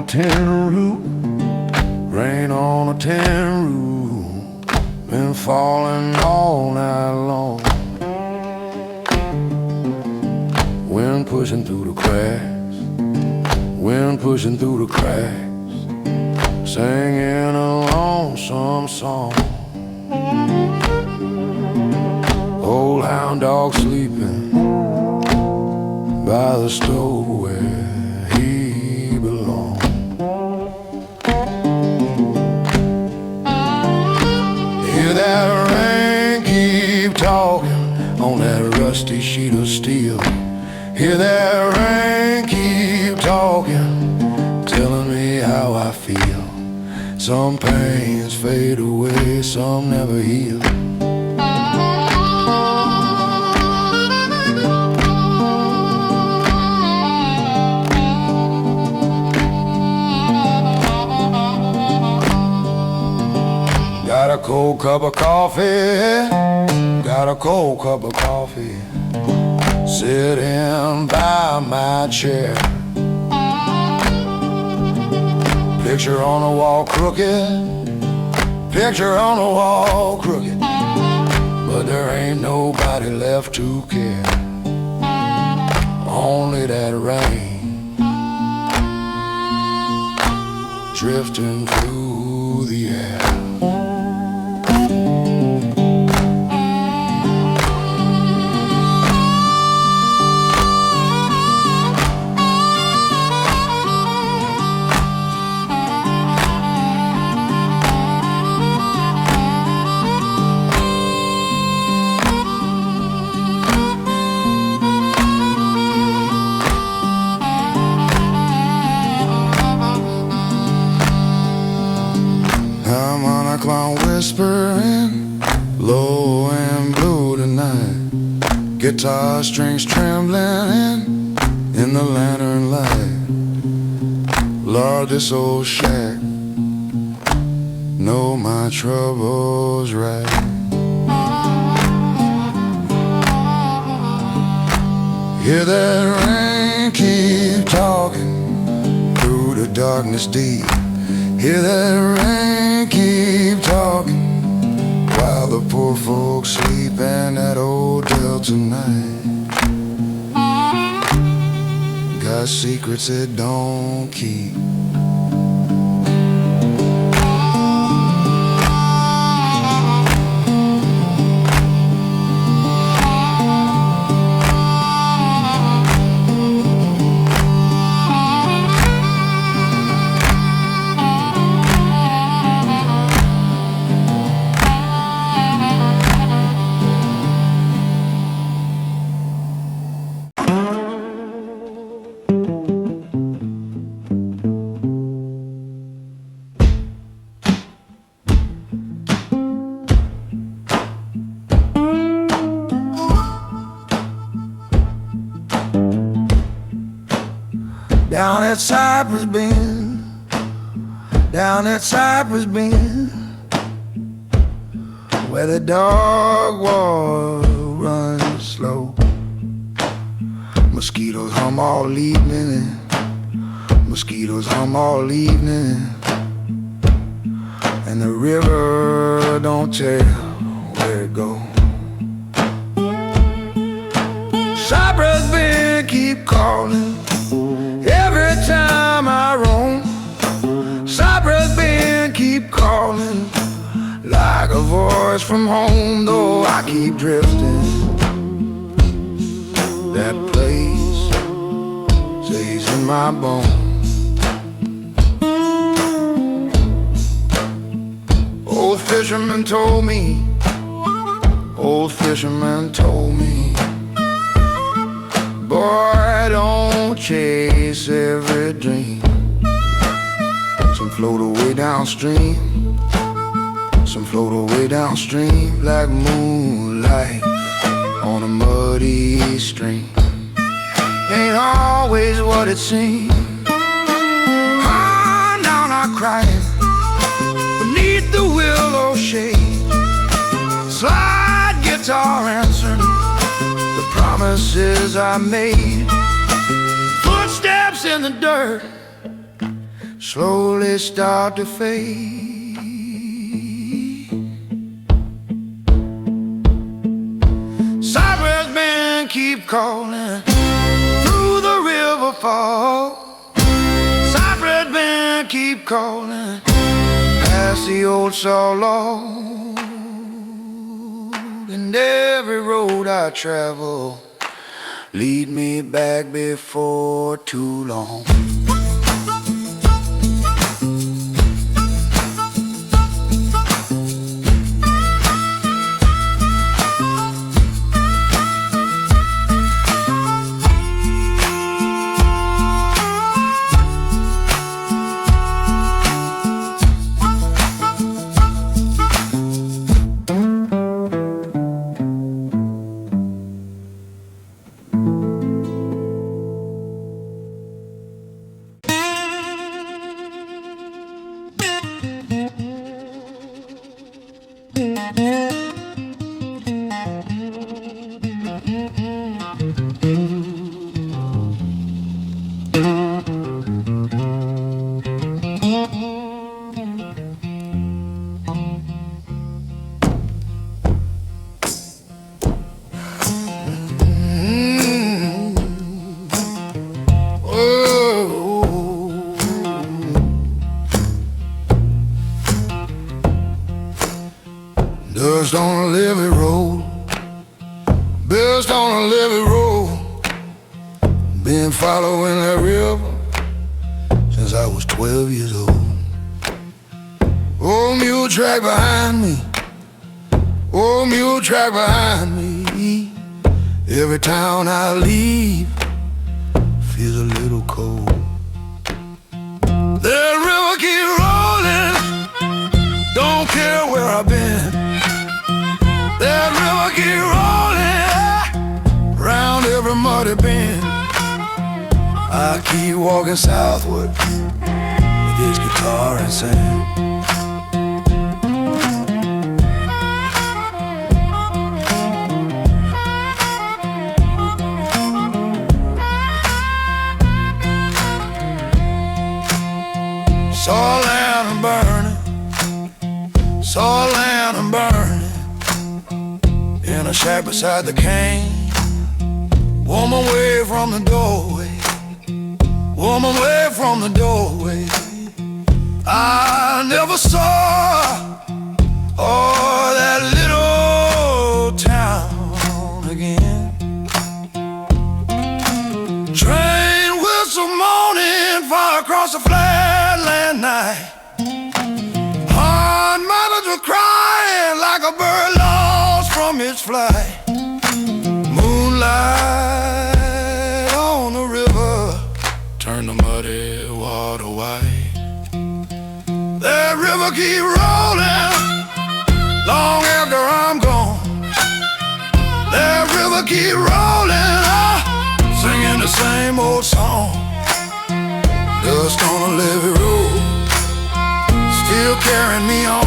tin roof, rain on a tin roof, been falling all night long. Wind pushing through the cracks, wind pushing through the cracks, singing a lonesome song. Old hound dog sleeping by the stove where he belongs. Hear that rain keep talking on that rusty sheet of steel. Hear that rain keep talking, telling me how I feel. Some pains fade away, some never heal. Got a cold cup of coffee, got a cold cup of coffee, sitting by my chair. Picture on the wall crooked, picture on the wall crooked, but there ain't nobody left to care. Only that rain drifting through the air. Whispering low and blue tonight, guitar strings trembling in the lantern light. Lord, this old shack know my troubles right. Hear that rain keep talking through the darkness deep. Hear that rain keep talking while the poor folks sleep in that old hotel tonight. Got secrets it don't keep. Down at Cypress Bend, down at Cypress Bend, where the dog water runs slow. Mosquitoes hum all evening, mosquitoes hum all evening, and the river don't tell where it goes. Cypress Bend keep calling every time I roam. Cypress Bend keep calling like a voice from home. Though I keep drifting, that place stays in my bones. Old fisherman told me, old fisherman told me, boy, don't chase every dream. Some float away downstream, some float away downstream like moonlight on a muddy stream. Ain't always what it seems. I'm down, I crying beneath the willow shade. Slide guitar answering the promises I made. Footsteps in the dirt, slowly start to fade. Cypress men keep calling through the river fall. Cypress men keep calling past the old saw log. And every road I travel lead me back before too long. Dust on a levee road, dust on a levee road. Been following that river since I was 12 years old. Old mule track behind me, old mule track behind me. Every town I leave feels a little cold. That river keep rolling, don't care where I've been. That river keep rolling round every muddy bend. I keep walking southward with this guitar and sand. Saw land burning, saw land burning in a shack beside the cane. Woman away from the doorway, woman away from the doorway. I never saw that little town again. Train whistle moaning far across the flatland night. Hard mothers were crying like a bird lost from its flight. Moonlight on the river turn the muddy water white. That river keep rolling long after I'm gone. That river keep rolling, singing the same old song. Dust on a levee road, still carrying me on.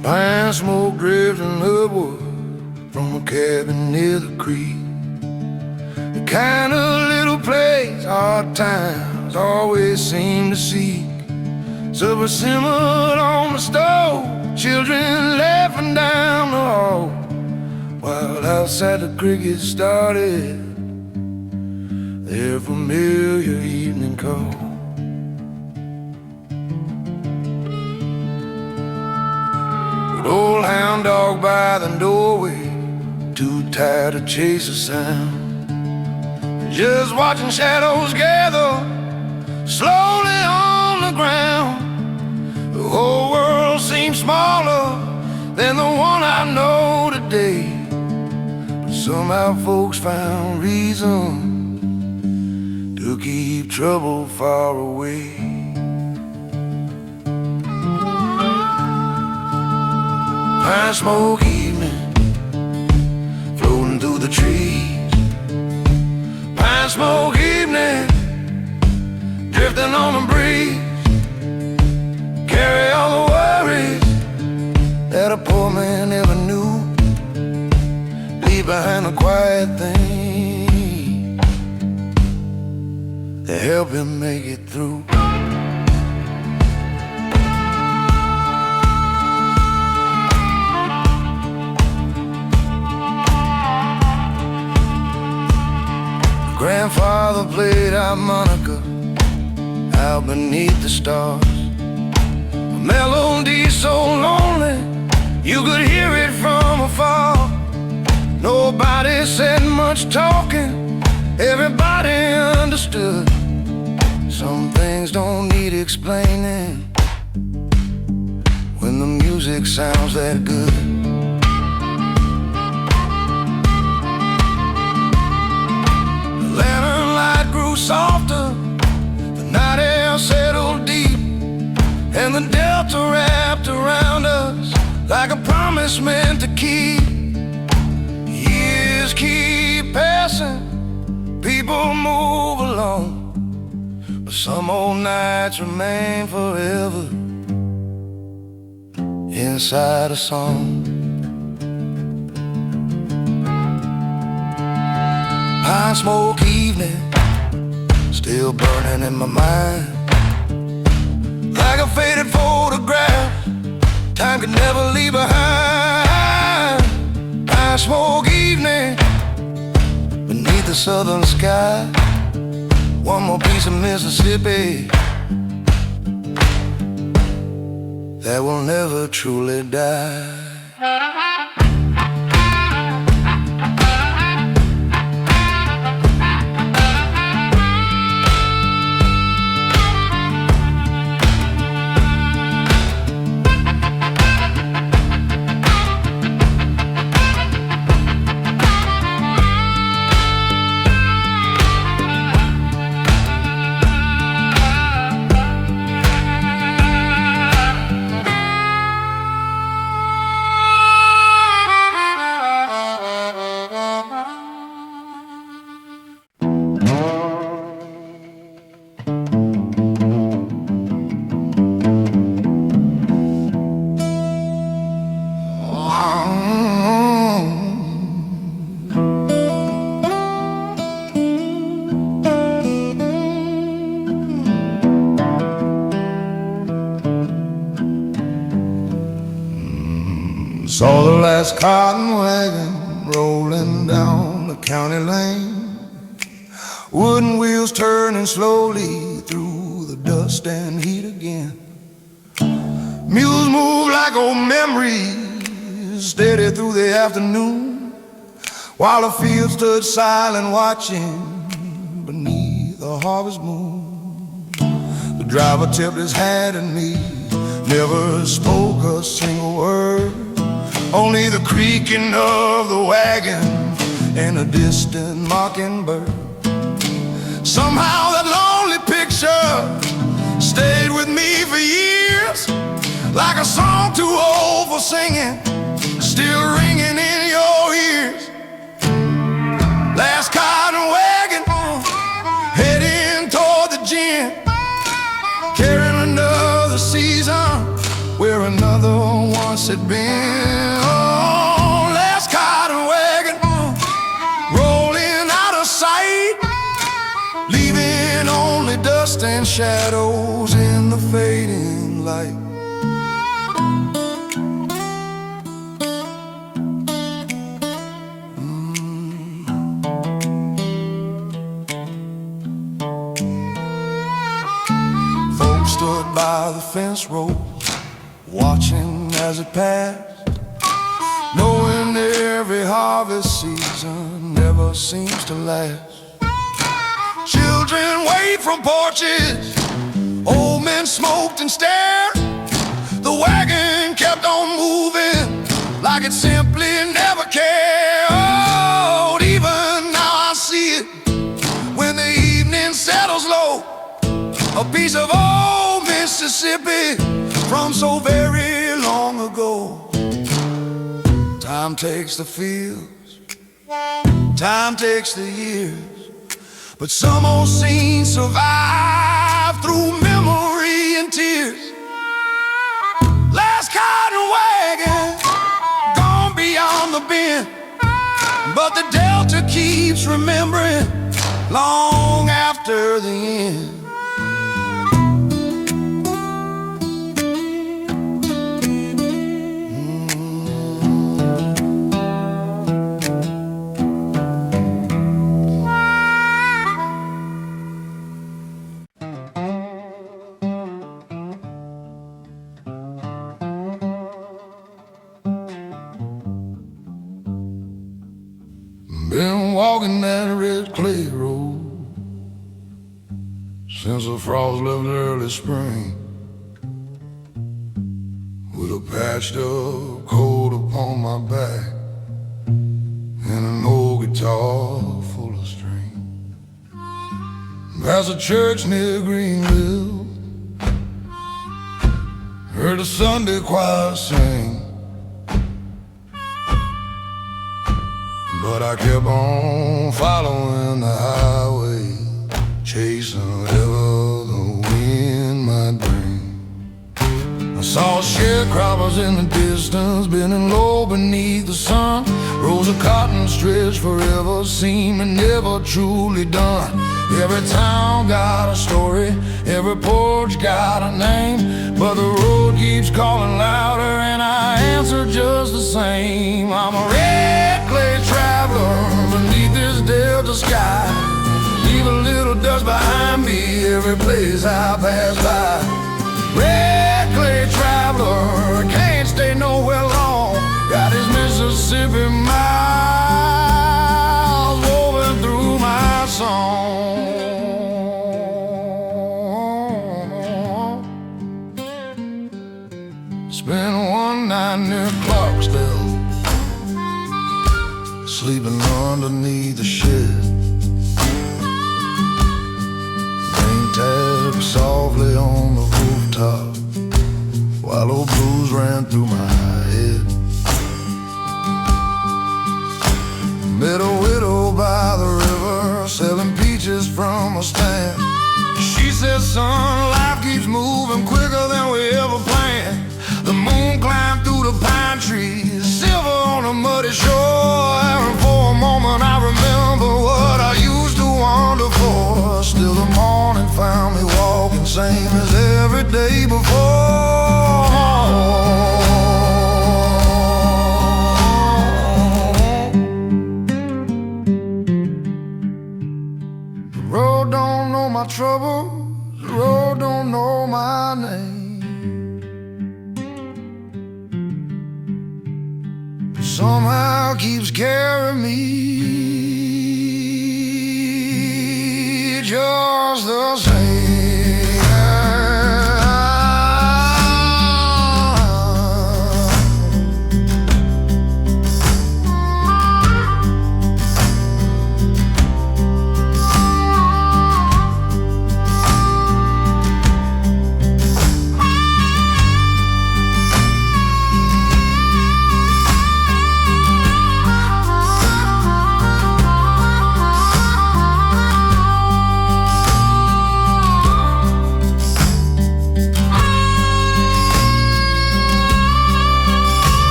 Pine smoke drifting upward from a cabin near the creek. The kind of little place hard times always seem to seek. Supper simmered on the stove, children laughing down the hall, while outside the crickets started their familiar evening call. hound dog by the doorway, too tired to chase a sound. Just watching shadows gather slowly on the ground. The whole world seems smaller than the one I know today, but somehow folks found reason to keep trouble far away. Pine smoke evening floating through the trees. Pine smoke evening drifting on the breeze. Carry all the worries that a poor man never knew. Leave behind the quiet things that help him make it through. Grandfather played harmonica out beneath the stars. A melody so lonely you could hear it from afar. Nobody said much talking, everybody understood. Some things don't need explaining when the music sounds that good. Softer, the night air settled deep, and the delta wrapped around us like a promise meant to keep. Years keep passing, people move along, but some old nights remain forever inside a song. Pine smoke evening still burning in my mind, like a faded photograph time could never leave behind. Pine smoke evening beneath the southern sky, one more piece of Mississippi that will never truly die. Saw the last cotton wagon rolling down the county lane, wooden wheels turning slowly through the dust and heat again. Mules move like old memories, steady through the afternoon, while the field stood silent watching beneath the harvest moon. The driver tipped his hat at me, never spoke a single word, only the creaking of the wagon and a distant mockingbird. Somehow that lonely picture stayed with me for years, like a song too old for singing, still ringing in your ears. Last cotton wagon heading toward the gin, carrying another season where another once had been. Oh, last cotton wagon rolling out of sight, leaving only dust and shadows in the fading light. Folks stood by the fence row, watching as it passed, every harvest season never seems to last. Children waved from porches, old men smoked and stared. The wagon kept on moving like it simply never cared. Oh, even now I see it when the evening settles low. A piece of old Mississippi from so very long ago. Time takes the fields, time takes the years, but some old scenes survive through memory and tears. Last cotton wagon gone beyond the bend, but the Delta keeps remembering long after the end. Been walking that red clay road since the frost left early spring, with a patched up coat upon my back and an old guitar full of string. Past a church near Greenville, heard a Sunday choir sing, but I kept on following the highway, chasing whatever the wind might bring. I saw sharecroppers in the distance, bending low beneath the sun. Rows of cotton stretched forever, seeming never truly done. Every town got a story, every porch got a name, but the road keeps calling louder and I answer just the same. I'm a red clay traveler beneath this Delta sky. Leave a little dust behind me every place I pass by. Red clay traveler, can't stay nowhere long. Got his Mississippi miles woven through my song. Spent one night near Clarksville, sleeping underneath the shed. Rain tapped softly on the rooftop while old blues ran through my head. Met a widow by the river, selling peaches from a stand. She said, son, life keeps moving quicker than we ever planned. The moon climbed through the pine trees, silver on a muddy shore. And for a moment I remember what I used to wander for. Still the morning found me walking, same as every day before. The road don't know my troubles, the road don't know my name. Somehow keeps carrying me just the same.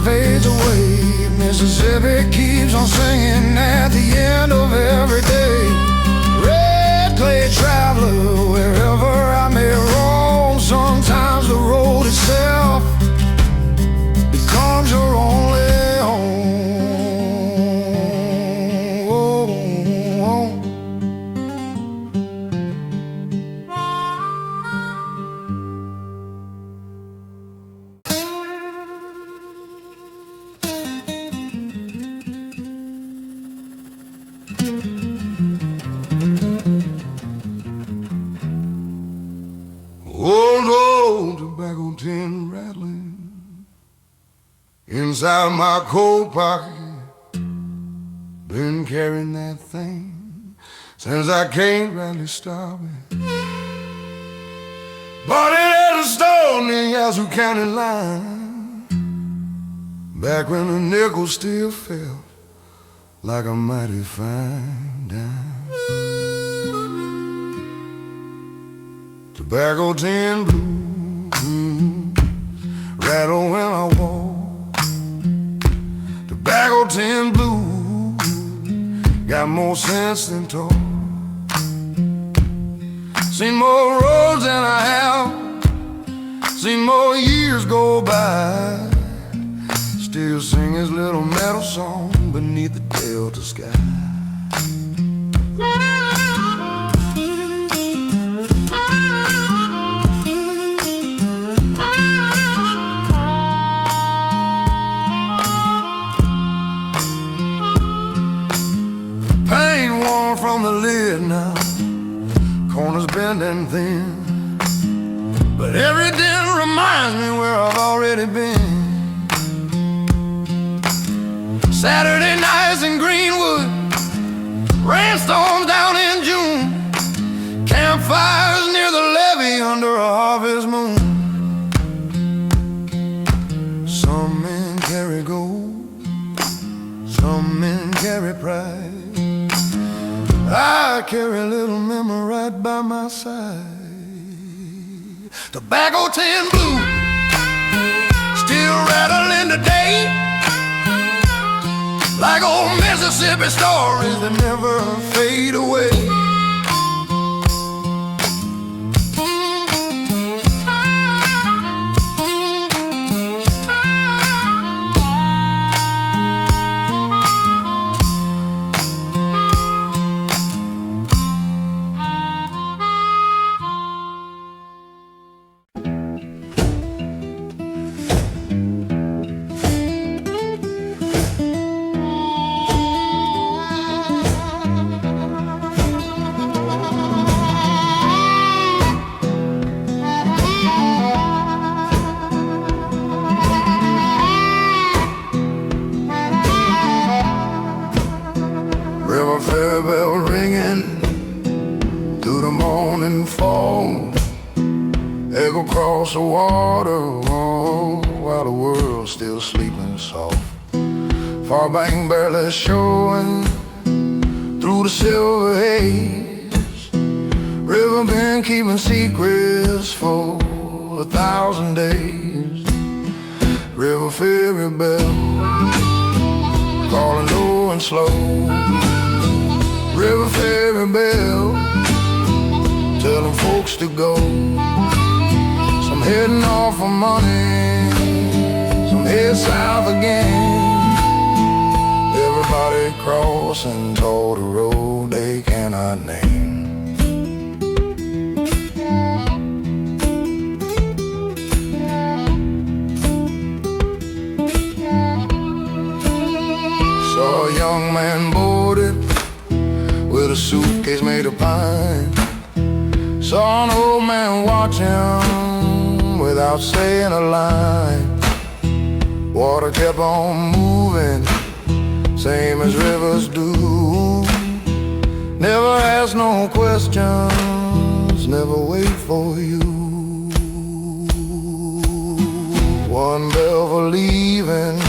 Fades away, Mississippi keeps on singing at the end of every day. Red clay traveler, wherever I may roam, sometimes the road itself becomes your only home. tobacco tin rattling inside my coat pocket. Been carrying that thing since I can't really stop it. Bought it at a store near Yazoo County line, back when the nickel still felt like a mighty fine dime. Tobacco tin blue, rattle when I walk. Tobacco tin blue, got more sense than talk. Seen more roads than I have, seen more years go by. Still sing his little metal song beneath the Delta sky. Paint worn from the lid now, corners bent and thin, but every dent reminds me where I've already been. Saturday nights in Greenwood, rainstorms down in June, campfires near the levee under a harvest moon. Some men carry gold, some men carry pride. I carry a little memory right by my side. Tobacco tin blue, still rattling today, like old Mississippi stories that never fade away. River bell ringing through the morning fog, echo across the water while the world's still sleeping soft. Far bank barely showing through the silver haze. River been keeping secrets for 1,000 days. River ferry bell calling low and slow. River ferry bell telling folks to go. Some heading off for money, some head south again. Everybody crossing toward the road they cannot name. Saw a young man boarded with a suitcase made of pine. Saw an old man watching without saying a line. Water kept on moving, same as rivers do. Never ask no questions, never wait for you. One bell for leaving,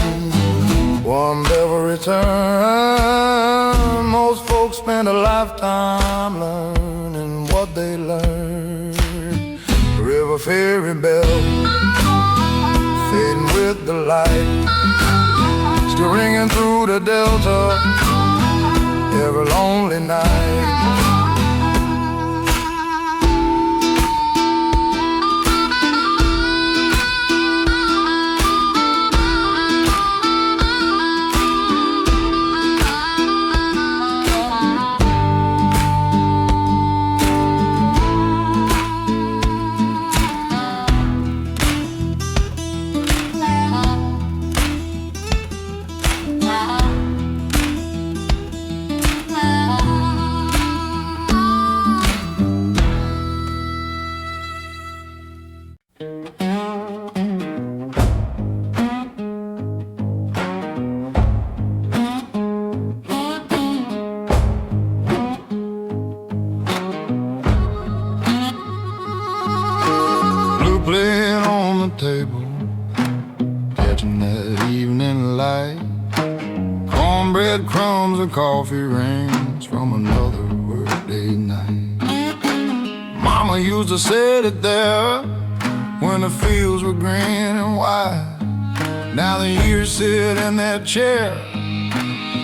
one bell for return. Most folks spend a lifetime learning what they learn. River ferry bell fading with the light, still ringing through the Delta every lonely night. the table, catching that evening light. Cornbread crumbs and coffee rings from another workday night. Mama used to set it there when the fields were green and wide. Now the years sit in that chair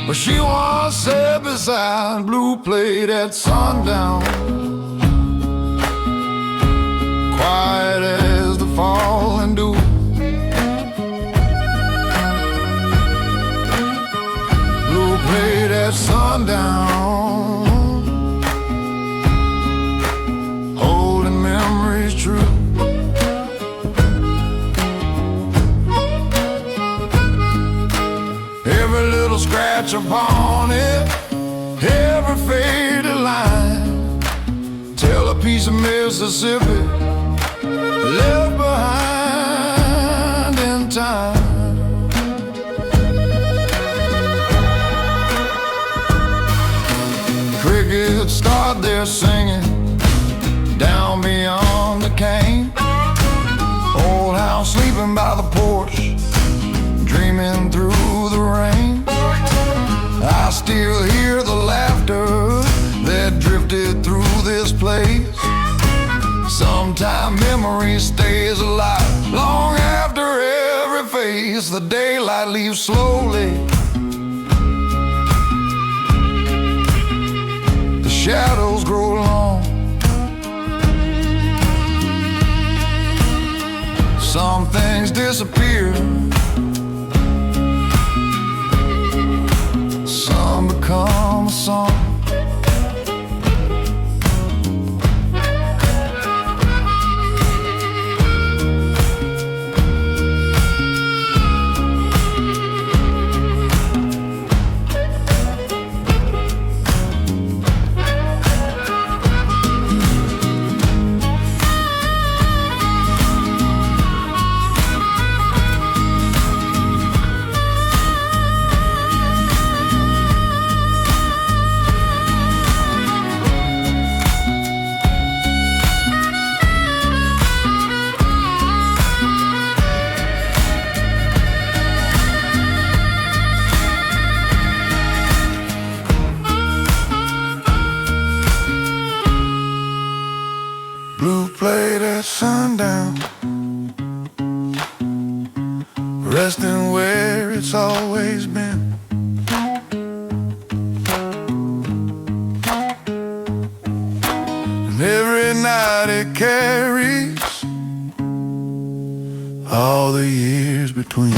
where she once sat beside blue plate at sundown. Quiet as the falling dew, blue plate at sundown, holding memories true. Every little scratch upon it, every faded line, tell a piece of Mississippi left behind in time. Crickets start their singing down beyond the cane. Old house sleeping by the porch, dreaming through the rain. I still hear the laughter that drifted through this place. Sometime memory stays alive long after every face. The daylight leaves slowly, the shadows grow long. Some things disappear, some become a song. Blue plate at sundown, resting where it's always been. And every night it carries all the years between.